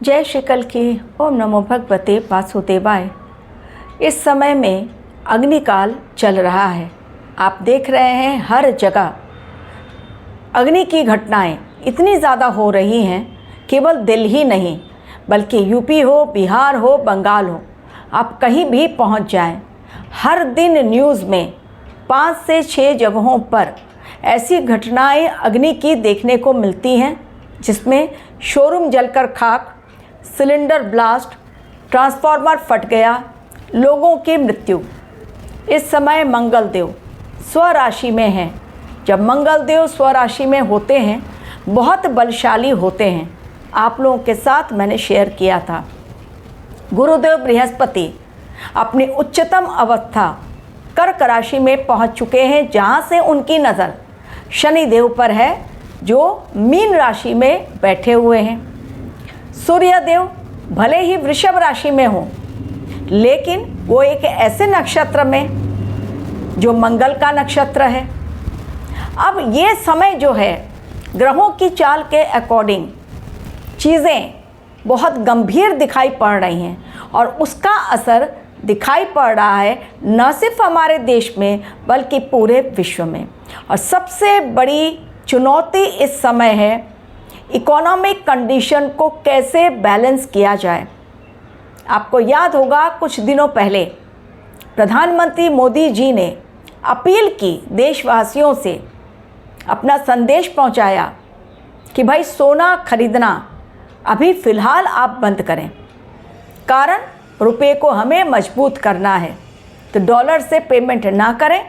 जय श्री कल की। ओम नमो भगवते वासुदेवाय। इस समय में अग्निकाल चल रहा है। आप देख रहे हैं हर जगह अग्नि की घटनाएं इतनी ज़्यादा हो रही हैं। केवल दिल्ली ही नहीं बल्कि यूपी हो, बिहार हो, बंगाल हो, आप कहीं भी पहुंच जाएं, हर दिन न्यूज़ में 5 से 6 जगहों पर ऐसी घटनाएं अग्नि की देखने को मिलती हैं, जिसमें शोरूम जलकर खाक, सिलेंडर ब्लास्ट, ट्रांसफार्मर फट गया, लोगों की मृत्यु। इस समय मंगलदेव स्वराशि में हैं। जब मंगलदेव स्वराशि में होते हैं बहुत बलशाली होते हैं। आप लोगों के साथ मैंने शेयर किया था। गुरुदेव बृहस्पति अपनी उच्चतम अवस्था कर्क राशि में पहुंच चुके हैं, जहां से उनकी नज़र शनिदेव पर है जो मीन राशि में बैठे हुए हैं। सूर्यदेव भले ही वृषभ राशि में हो, लेकिन वो एक ऐसे नक्षत्र में जो मंगल का नक्षत्र है। अब ये समय जो है ग्रहों की चाल के अकॉर्डिंग चीज़ें बहुत गंभीर दिखाई पड़ रही हैं और उसका असर दिखाई पड़ रहा है न सिर्फ हमारे देश में बल्कि पूरे विश्व में। और सबसे बड़ी चुनौती इस समय है इकोनॉमिक कंडीशन को कैसे बैलेंस किया जाए। आपको याद होगा कुछ दिनों पहले प्रधानमंत्री मोदी जी ने अपील की, देशवासियों से अपना संदेश पहुंचाया कि भाई सोना खरीदना अभी फ़िलहाल आप बंद करें, कारण रुपये को हमें मजबूत करना है, तो डॉलर से पेमेंट ना करें।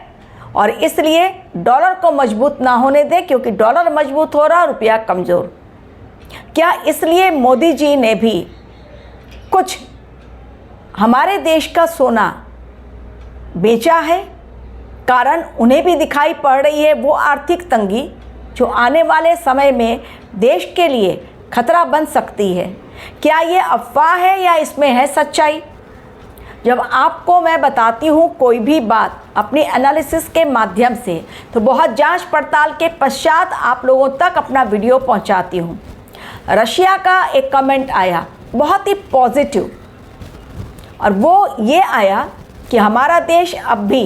और इसलिए डॉलर को मजबूत ना होने दें, क्योंकि डॉलर मजबूत हो रहा, रुपया कमज़ोर। क्या इसलिए मोदी जी ने भी कुछ हमारे देश का सोना बेचा है? कारण उन्हें भी दिखाई पड़ रही है वो आर्थिक तंगी जो आने वाले समय में देश के लिए खतरा बन सकती है। क्या ये अफवाह है या इसमें है सच्चाई? जब आपको मैं बताती हूँ कोई भी बात अपनी एनालिसिस के माध्यम से, तो बहुत जांच पड़ताल के पश्चात आप लोगों तक अपना वीडियो पहुँचाती हूँ। रशिया का एक कमेंट आया बहुत ही पॉजिटिव, और वो ये आया कि हमारा देश अब भी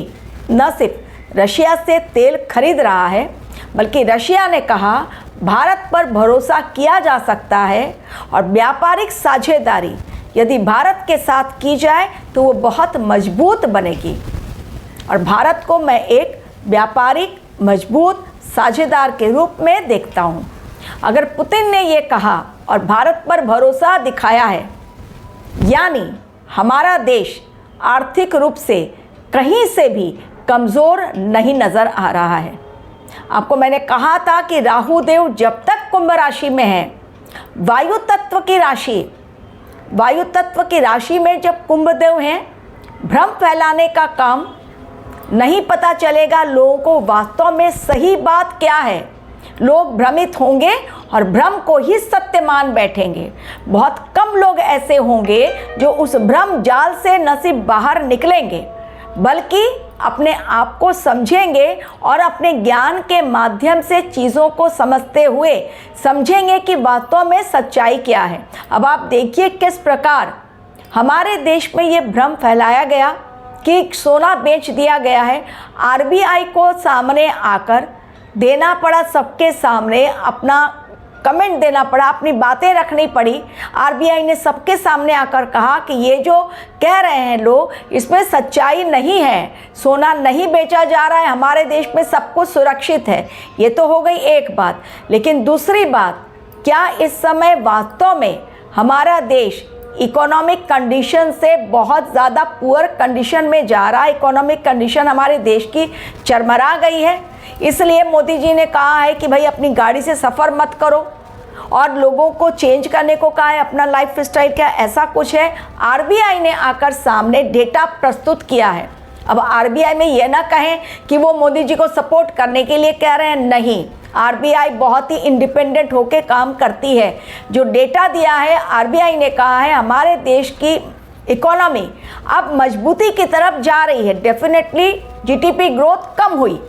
न सिर्फ रशिया से तेल खरीद रहा है, बल्कि रशिया ने कहा भारत पर भरोसा किया जा सकता है और व्यापारिक साझेदारी यदि भारत के साथ की जाए तो वो बहुत मजबूत बनेगी। और भारत को मैं एक व्यापारिक मजबूत साझेदार के रूप में देखता हूँ। अगर पुतिन ने ये कहा और भारत पर भरोसा दिखाया है, यानी हमारा देश आर्थिक रूप से कहीं से भी कमज़ोर नहीं नज़र आ रहा है। आपको मैंने कहा था कि राहु देव जब तक कुंभ राशि में है, वायु तत्व की राशि में जब कुंभ देव हैं, भ्रम फैलाने का काम नहीं, पता चलेगा लोगों को वास्तव में सही बात क्या है। लोग भ्रमित होंगे और भ्रम को ही सत्य मान बैठेंगे। बहुत कम लोग ऐसे होंगे जो उस भ्रम जाल से न सिर्फ बाहर निकलेंगे बल्कि अपने आप को समझेंगे और अपने ज्ञान के माध्यम से चीज़ों को समझते हुए समझेंगे कि वास्तव में सच्चाई क्या है। अब आप देखिए किस प्रकार हमारे देश में ये भ्रम फैलाया गया कि सोना बेच दिया गया है। आरबीआई को सामने आकर देना पड़ा, सबके सामने अपना कमेंट देना पड़ा, अपनी बातें रखनी पड़ी। आरबीआई ने सबके सामने आकर कहा कि ये जो कह रहे हैं लोग, इसमें सच्चाई नहीं है, सोना नहीं बेचा जा रहा है, हमारे देश में सब कुछ सुरक्षित है। ये तो हो गई एक बात। लेकिन दूसरी बात, क्या इस समय वास्तव में हमारा देश इकोनॉमिक कंडीशन से बहुत ज़्यादा पुअर कंडीशन में जा रहा है? इकोनॉमिक कंडीशन हमारे देश की चरमरा गई है। इसलिए मोदी जी ने कहा है कि भाई अपनी गाड़ी से सफ़र मत करो और लोगों को चेंज करने को कहा है अपना लाइफ स्टाइल। क्या ऐसा कुछ है? आरबीआई ने आकर सामने डेटा प्रस्तुत किया है। अब आरबीआई में ये ना कहें कि वो मोदी जी को सपोर्ट करने के लिए कह रहे हैं, नहीं। आरबीआई बहुत ही इंडिपेंडेंट होकर काम करती है। जो डेटा दिया है आरबीआई ने कहा है हमारे देश की इकोनॉमी अब मजबूती की तरफ जा रही है। डेफिनेटली जीडीपी ग्रोथ कम हुई,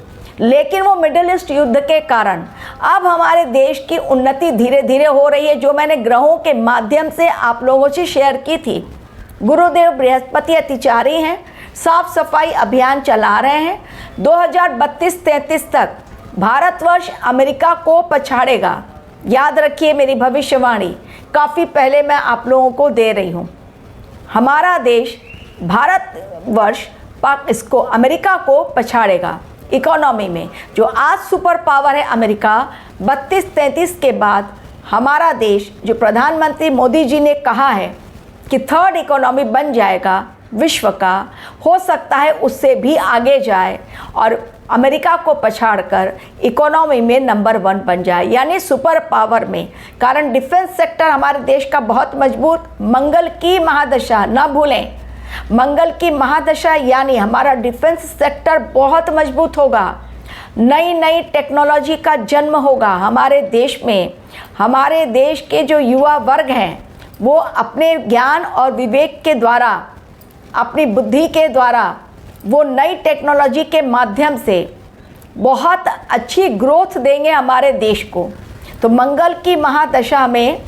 लेकिन वो मिडिल ईस्ट युद्ध के कारण अब हमारे देश की उन्नति धीरे धीरे हो रही है, जो मैंने ग्रहों के माध्यम से आप लोगों से शेयर की थी। गुरुदेव बृहस्पति अतिचारी हैं, साफ सफाई अभियान चला रहे हैं। 2032-33 तक भारतवर्ष अमेरिका को पछाड़ेगा। याद रखिए मेरी भविष्यवाणी काफ़ी पहले मैं आप लोगों को दे रही हूँ। हमारा देश भारतवर्ष इसको अमेरिका को पछाड़ेगा इकोनॉमी में। जो आज सुपर पावर है अमेरिका, 32-33 के बाद हमारा देश, जो प्रधानमंत्री मोदी जी ने कहा है कि थर्ड इकोनॉमी बन जाएगा विश्व का, हो सकता है उससे भी आगे जाए और अमेरिका को पछाड़कर इकोनॉमी में नंबर 1 बन जाए, यानी सुपर पावर में। कारण डिफेंस सेक्टर हमारे देश का बहुत मजबूत। मंगल की महादशा ना भूलें, मंगल की महादशा यानी हमारा डिफेंस सेक्टर बहुत मजबूत होगा। नई नई टेक्नोलॉजी का जन्म होगा हमारे देश में। हमारे देश के जो युवा वर्ग हैं वो अपने ज्ञान और विवेक के द्वारा, अपनी बुद्धि के द्वारा वो नई टेक्नोलॉजी के माध्यम से बहुत अच्छी ग्रोथ देंगे हमारे देश को। तो मंगल की महादशा में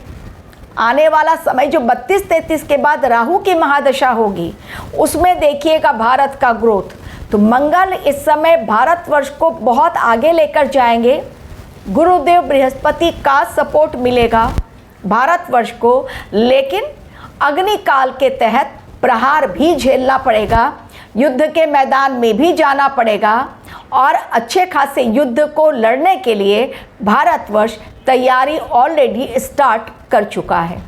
आने वाला समय जो 32-33 के बाद राहु की महादशा होगी, उसमें देखिएगा भारत का ग्रोथ। तो मंगल इस समय भारतवर्ष को बहुत आगे लेकर जाएंगे। गुरुदेव बृहस्पति का सपोर्ट मिलेगा भारतवर्ष को, लेकिन अग्निकाल के तहत प्रहार भी झेलना पड़ेगा, युद्ध के मैदान में भी जाना पड़ेगा और अच्छे खासे युद्ध को लड़ने के लिए भारतवर्ष तैयारी ऑलरेडी स्टार्ट कर चुका है।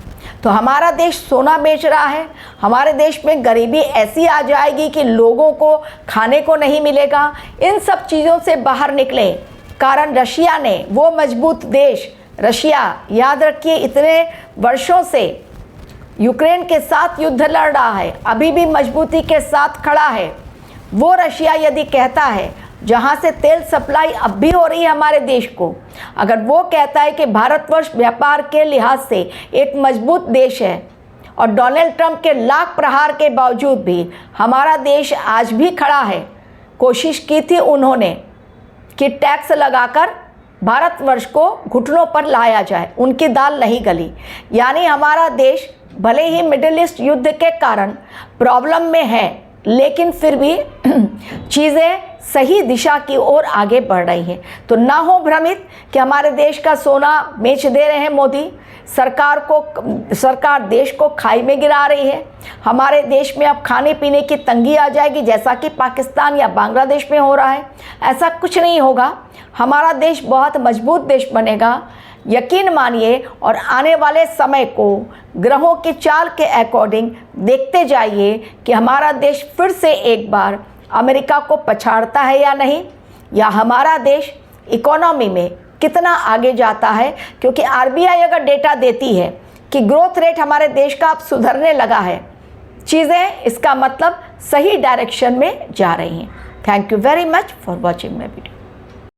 तो हमारा देश सोना बेच रहा है, हमारे देश में गरीबी ऐसी आ जाएगी कि लोगों को खाने को नहीं मिलेगा। इन सब चीज़ों से बाहर निकले। कारण रशिया ने, वो मजबूत देश रशिया, याद रखिए इतने वर्षों से यूक्रेन के साथ युद्ध लड़ रहा है, अभी भी मजबूती के साथ खड़ा है। वो रशिया यदि कहता है, जहाँ से तेल सप्लाई अब भी हो रही है हमारे देश को, अगर वो कहता है कि भारतवर्ष व्यापार के लिहाज से एक मजबूत देश है और डोनाल्ड ट्रंप के लाख प्रहार के बावजूद भी हमारा देश आज भी खड़ा है। कोशिश की थी उन्होंने कि टैक्स लगाकर भारतवर्ष को घुटनों पर लाया जाए, उनकी दाल नहीं गली। यानी हमारा देश भले ही मिडिल ईस्ट युद्ध के कारण प्रॉब्लम में है, लेकिन फिर भी चीज़ें सही दिशा की ओर आगे बढ़ रही हैं। तो ना हो भ्रमित कि हमारे देश का सोना बेच दे रहे हैं मोदी। सरकार देश को खाई में गिरा रही है। हमारे देश में अब खाने पीने की तंगी आ जाएगी, जैसा कि पाकिस्तान या बांग्लादेश में हो रहा है। ऐसा कुछ नहीं होगा, हमारा देश बहुत मजबूत देश बनेगा, यकीन मानिए। और आने वाले समय को ग्रहों की चाल के अकॉर्डिंग देखते जाइए कि हमारा देश फिर से एक बार अमेरिका को पछाड़ता है या नहीं, या हमारा देश इकोनॉमी में कितना आगे जाता है। क्योंकि आरबीआई अगर डेटा देती है कि ग्रोथ रेट हमारे देश का अब सुधरने लगा है, चीज़ें इसका मतलब सही डायरेक्शन में जा रही हैं। Thank you very much for watching my video.